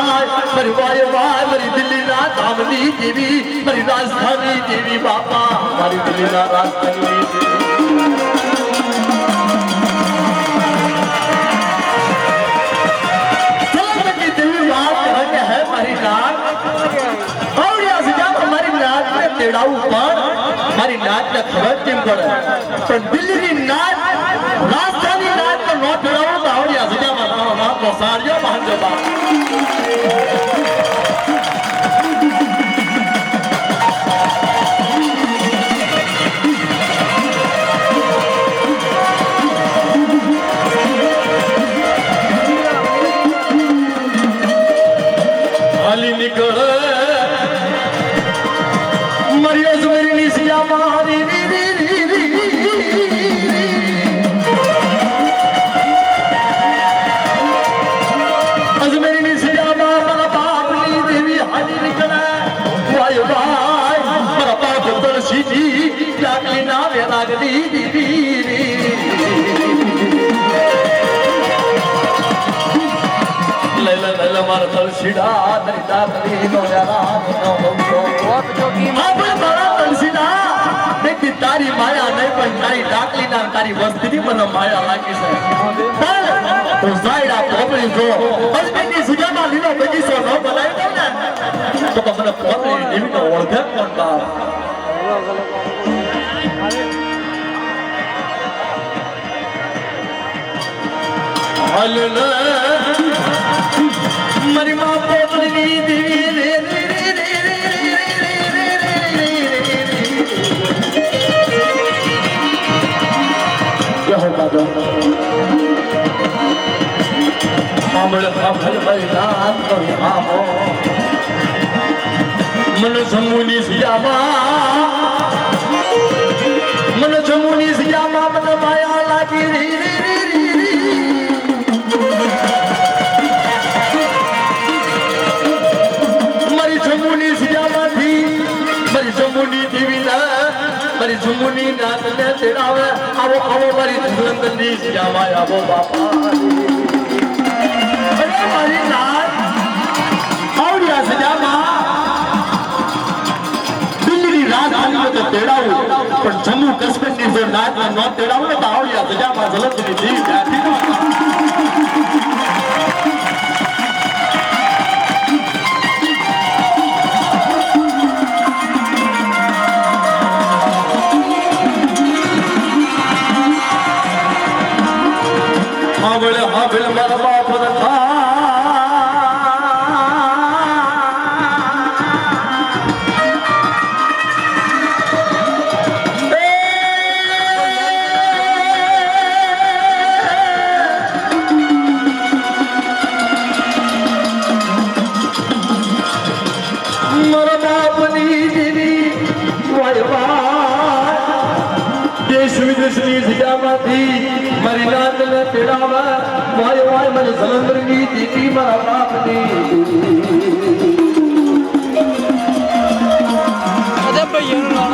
મારી Y Y મારી દિલ્હીના ધામની દેવી મારી રાજધાની દેવી બાપા મારી દિલ્હીના રાજધાની देवी મારી નાત આવડિયા સજા મારી નાત ને તેડાવું પણ મારી નાત ને ખબર કેમ પડે પણ દિલ્હીની નાત રાજધાની નાત તો નો તેડાવું તો આવડિયા સજા માં તો સારિયો ભાંજો બા તારી માયા નહીં પણ તારી ડાકલી ના તારી વસ્તી મને માયા લાગી છે તો સાઈડા પોપડી જો હસબન્ડની સુજામાં લીલો બગીચો ન બનાવ્યો ને તો મને પોપડી દેવીનો ઓળખે પણ બાપ મારી માં પોપડી દેવી રે मन जमुनी सियामा मन माया लागी री मारी जमुनी सियामा थी मारी जमुनी देवी ना मारी जमुनी नाथ ने तेरावे आवो आवो मारी जलंधरनी सियामा आवो बापा अरे मारी नाथ आवडिया सियामा तो तेड़ाऊ पर जम्मू कश्मीर की जो नाच में नौ तेड़ाऊ ने आवडिया सजामा जलंधरनी देवी जाती हाँ बोले मारा बाप था मारी नात ने तेड़ावा वाय वाय मन जलंधरनी देवी मारा बाप ने अरे भैया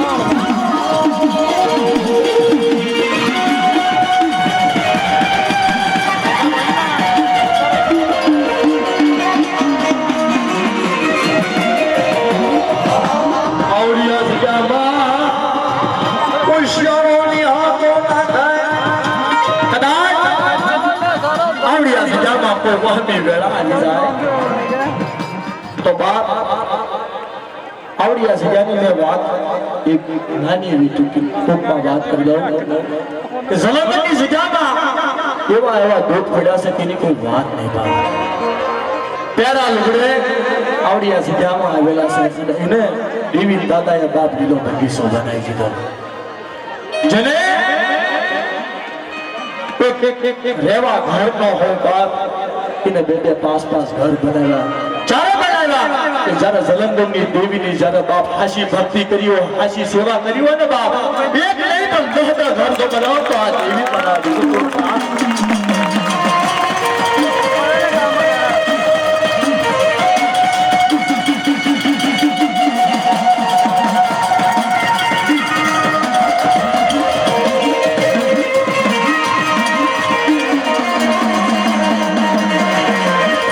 आवडिया सजामा कोई श्यामोनी हाथों ना आवडिया सजामा को वहमी वेला आ जाए तो बात आवडिया सजानी में बात एक नानी रीतु की टूंकमा बात कर लो कि जलंधरनी सजामा एवा एवा दूध पड़ा से तेनी कोई बात नहीं बात प्यारा लुगड़े आवडिया सजामा आवेला से इने देवी दादा या बाप दिलो बगीचो बनाई दीधो जने रेवा घर नो हो बाप इने बेटे पास पास घर बनाया चारे बनाया कि जरा जलंधरनी देवीनी जरा बाप हाशी भक्ति करियो हाशी सेवा करियो ने बाप एक नहीं तो 10 घर तो बनाओ तो आ देवी बना दी